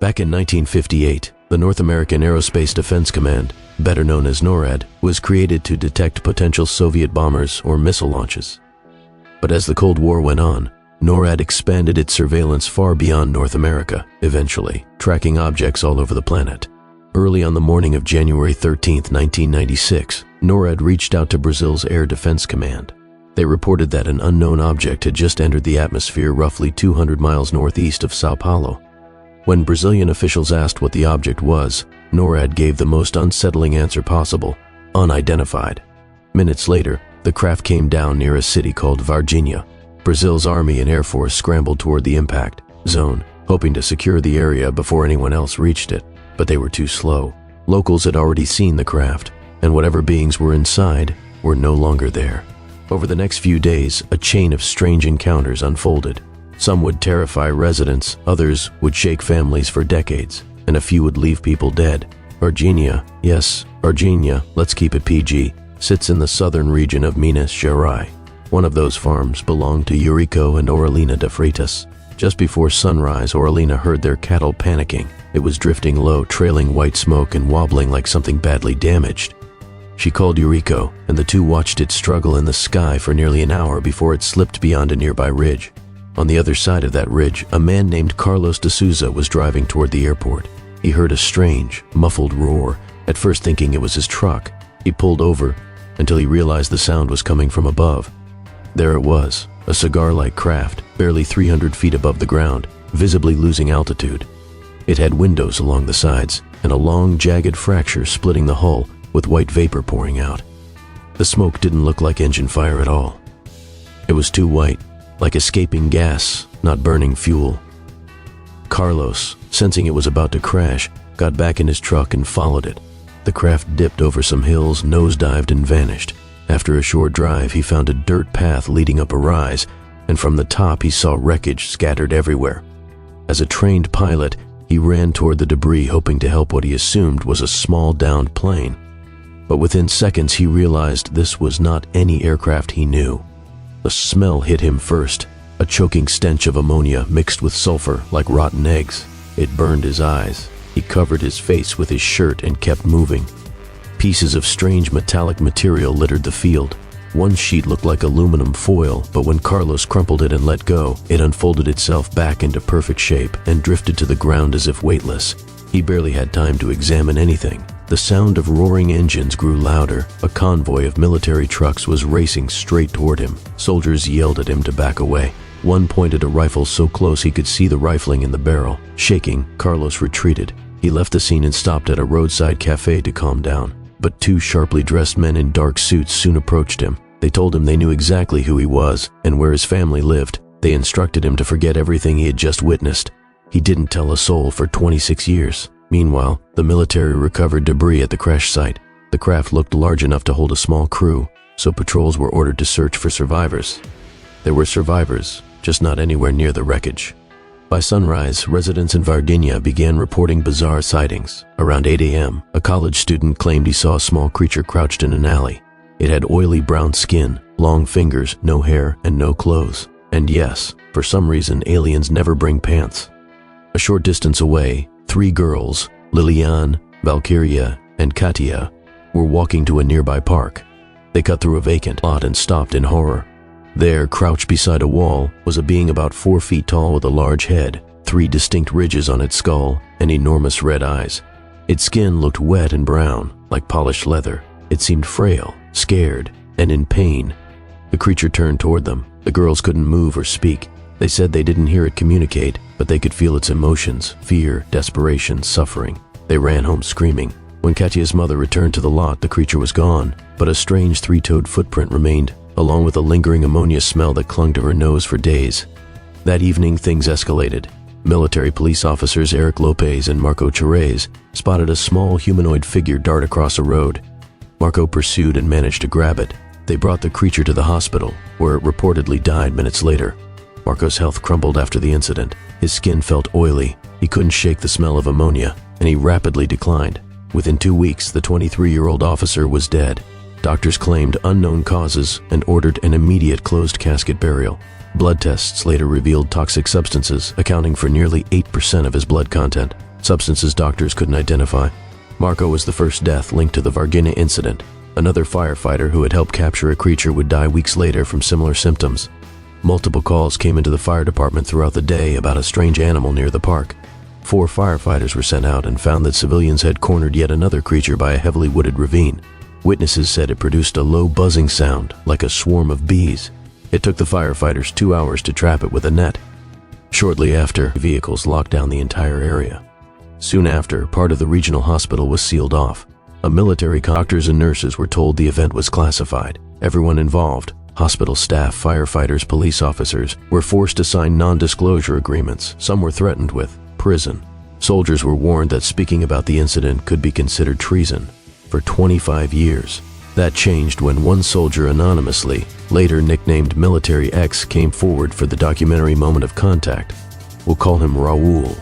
Back in 1958, the North American Aerospace Defense Command, better known as NORAD, was created to detect potential Soviet bombers or missile launches. But as the Cold War went on, NORAD expanded its surveillance far beyond North America, eventually tracking objects all over the planet. Early on the morning of January 13, 1996, NORAD reached out to Brazil's Air Defense Command. They reported that an unknown object had just entered the atmosphere roughly 200 miles northeast of Sao Paulo. When Brazilian officials asked what the object was, NORAD gave the most unsettling answer possible: unidentified. Minutes later, the craft came down near a city called Varginha. Brazil's Army and Air Force scrambled toward the impact zone, hoping to secure the area before anyone else reached it, but they were too slow. Locals had already seen the craft, and whatever beings were inside were no longer there. Over the next few days, a chain of strange encounters unfolded. Some would terrify residents, others would shake families for decades, and a few would leave people dead. Varginha, yes, Varginha, let's keep it PG, sits in the southern region of Minas Gerais. One of those farms belonged to Eurico and Aurelina de Freitas. Just before sunrise, Aurelina heard their cattle panicking. It was drifting low, trailing white smoke and wobbling like something badly damaged. She called Eurico, and the two watched it struggle in the sky for nearly an hour before it slipped beyond a nearby ridge. On the other side of that ridge, a man named Carlos de Souza was driving toward the airport. He heard a strange, muffled roar, at first thinking it was his truck. He pulled over until he realized the sound was coming from above. There it was, a cigar-like craft, barely 300 feet above the ground, visibly losing altitude. It had windows along the sides and a long, jagged fracture splitting the hull with white vapor pouring out. The smoke didn't look like engine fire at all. It was too white, like escaping gas, not burning fuel. Carlos, sensing it was about to crash, got back in his truck and followed it. The craft dipped over some hills, nosedived, and vanished. After a short drive, he found a dirt path leading up a rise, and from the top he saw wreckage scattered everywhere. As a trained pilot, he ran toward the debris, hoping to help what he assumed was a small downed plane. But within seconds he realized this was not any aircraft he knew. The smell hit him first, a choking stench of ammonia mixed with sulfur like rotten eggs. It burned his eyes. He covered his face with his shirt and kept moving. Pieces of strange metallic material littered the field. One sheet looked like aluminum foil, but when Carlos crumpled it and let go, it unfolded itself back into perfect shape and drifted to the ground as if weightless. He barely had time to examine anything. The sound of roaring engines grew louder. A convoy of military trucks was racing straight toward him. Soldiers yelled at him to back away. One pointed a rifle so close he could see the rifling in the barrel. Shaking, Carlos retreated. He left the scene and stopped at a roadside cafe to calm down. But two sharply dressed men in dark suits soon approached him. They told him they knew exactly who he was and where his family lived. They instructed him to forget everything he had just witnessed. He didn't tell a soul for 26 years. Meanwhile, the military recovered debris at the crash site. The craft looked large enough to hold a small crew, so patrols were ordered to search for survivors. There were survivors, just not anywhere near the wreckage. By sunrise, residents in Varginha began reporting bizarre sightings. Around 8 a.m., a college student claimed he saw a small creature crouched in an alley. It had oily brown skin, long fingers, no hair, and no clothes. And yes, for some reason, aliens never bring pants. A short distance away, 3 girls, Liliane, Valkyria, and Katia, were walking to a nearby park. They cut through a vacant lot and stopped in horror. There, crouched beside a wall, was a being about 4 feet tall with a large head, 3 distinct ridges on its skull, and enormous red eyes. Its skin looked wet and brown, like polished leather. It seemed frail, scared, and in pain. The creature turned toward them. The girls couldn't move or speak. They said they didn't hear it communicate, but they could feel its emotions: fear, desperation, suffering. They ran home screaming. When Katia's mother returned to the lot, the creature was gone, but a strange 3-toed footprint remained, along with a lingering ammonia smell that clung to her nose for days. That evening, things escalated. Military police officers Eric Lopez and Marco Cherez spotted a small humanoid figure dart across a road. Marco pursued and managed to grab it. They brought the creature to the hospital, where it reportedly died minutes later. Marco's health crumbled after the incident. His skin felt oily, he couldn't shake the smell of ammonia, and he rapidly declined. Within 2 weeks, the 23-year-old officer was dead. Doctors claimed unknown causes and ordered an immediate closed casket burial. Blood tests later revealed toxic substances, accounting for nearly 8% of his blood content. substances doctors couldn't identify. Marco was the first death linked to the Varginha Incident. Another firefighter who had helped capture a creature would die weeks later from similar symptoms. Multiple calls came into the fire department throughout the day about a strange animal near the park. 4 firefighters were sent out and found that civilians had cornered yet another creature by a heavily wooded ravine. Witnesses said it produced a low buzzing sound, like a swarm of bees. It took the firefighters 2 hours to trap it with a net. Shortly after, vehicles locked down the entire area. Soon after, part of the regional hospital was sealed off. Doctors and nurses were told the event was classified. Everyone involved, hospital staff, firefighters, police officers, were forced to sign non-disclosure agreements. Some were threatened with prison. Soldiers were warned that speaking about the incident could be considered treason. For 25 years. That changed when one soldier anonymously, later nicknamed Military X, came forward for the documentary Moment of Contact. We'll call him Raul.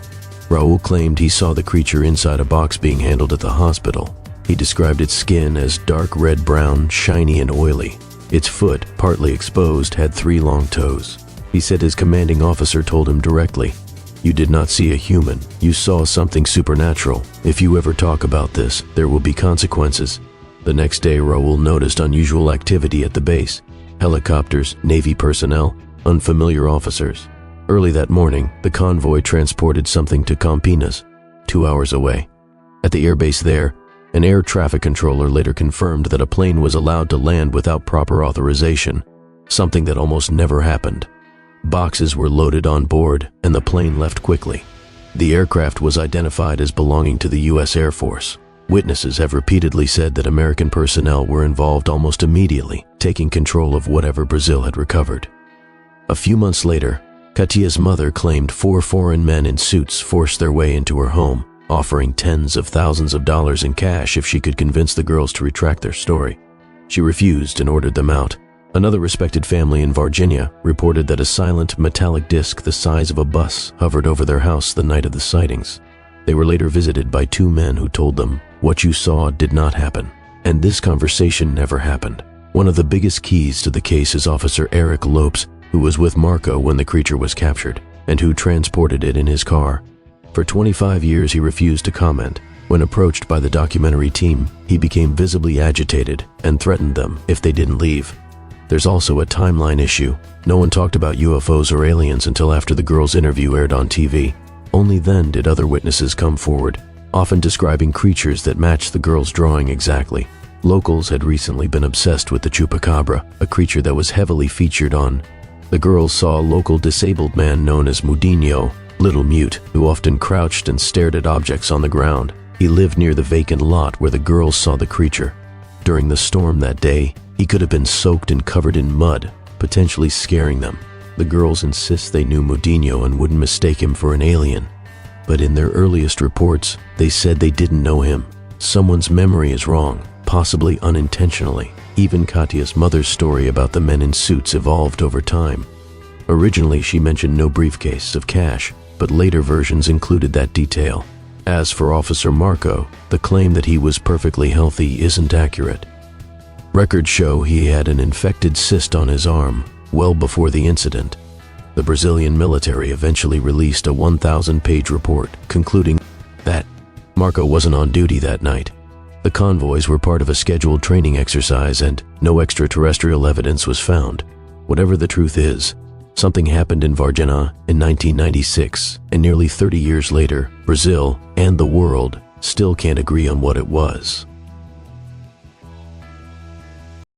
Raul claimed he saw the creature inside a box being handled at the hospital. He described its skin as dark red-brown, shiny and oily. Its foot, partly exposed, had 3 long toes. He said his commanding officer told him directly, "You did not see a human. You saw something supernatural. If you ever talk about this, there will be consequences." The next day, Raul noticed unusual activity at the base. Helicopters, Navy personnel, unfamiliar officers. Early that morning, the convoy transported something to Campinas, 2 hours away. At the airbase there, an air traffic controller later confirmed that a plane was allowed to land without proper authorization, something that almost never happened. Boxes were loaded on board, and the plane left quickly. The aircraft was identified as belonging to the U.S. Air Force. Witnesses have repeatedly said that American personnel were involved almost immediately, taking control of whatever Brazil had recovered. A few months later, Katia's mother claimed 4 foreign men in suits forced their way into her home, offering tens of thousands of dollars in cash if she could convince the girls to retract their story. She refused and ordered them out. Another respected family in Varginha reported that a silent metallic disc the size of a bus hovered over their house the night of the sightings. They were later visited by 2 men who told them, "What you saw did not happen." And this conversation never happened. One of the biggest keys to the case is Officer Eric Lopes, who was with Marco when the creature was captured, and who transported it in his car. For 25 years he refused to comment. When approached by the documentary team, he became visibly agitated and threatened them if they didn't leave. There's also a timeline issue. No one talked about UFOs or aliens until after the girl's interview aired on TV. Only then did other witnesses come forward, often describing creatures that matched the girl's drawing exactly. Locals had recently been obsessed with the chupacabra, a creature that was heavily featured on. The girls saw a local disabled man known as Mudinho, Little Mute, who often crouched and stared at objects on the ground. He lived near the vacant lot where the girls saw the creature. During the storm that day, he could have been soaked and covered in mud, potentially scaring them. The girls insist they knew Mudinho and wouldn't mistake him for an alien. But in their earliest reports, they said they didn't know him. Someone's memory is wrong, possibly unintentionally. Even Katia's mother's story about the men in suits evolved over time. Originally, she mentioned no briefcase of cash, but later versions included that detail. As for Officer Marco, the claim that he was perfectly healthy isn't accurate. Records show he had an infected cyst on his arm well before the incident. The Brazilian military eventually released a 1,000-page report concluding that Marco wasn't on duty that night. The convoys were part of a scheduled training exercise and no extraterrestrial evidence was found. Whatever the truth is, something happened in Varginha in 1996, and nearly 30 years later, Brazil and the world still can't agree on what it was.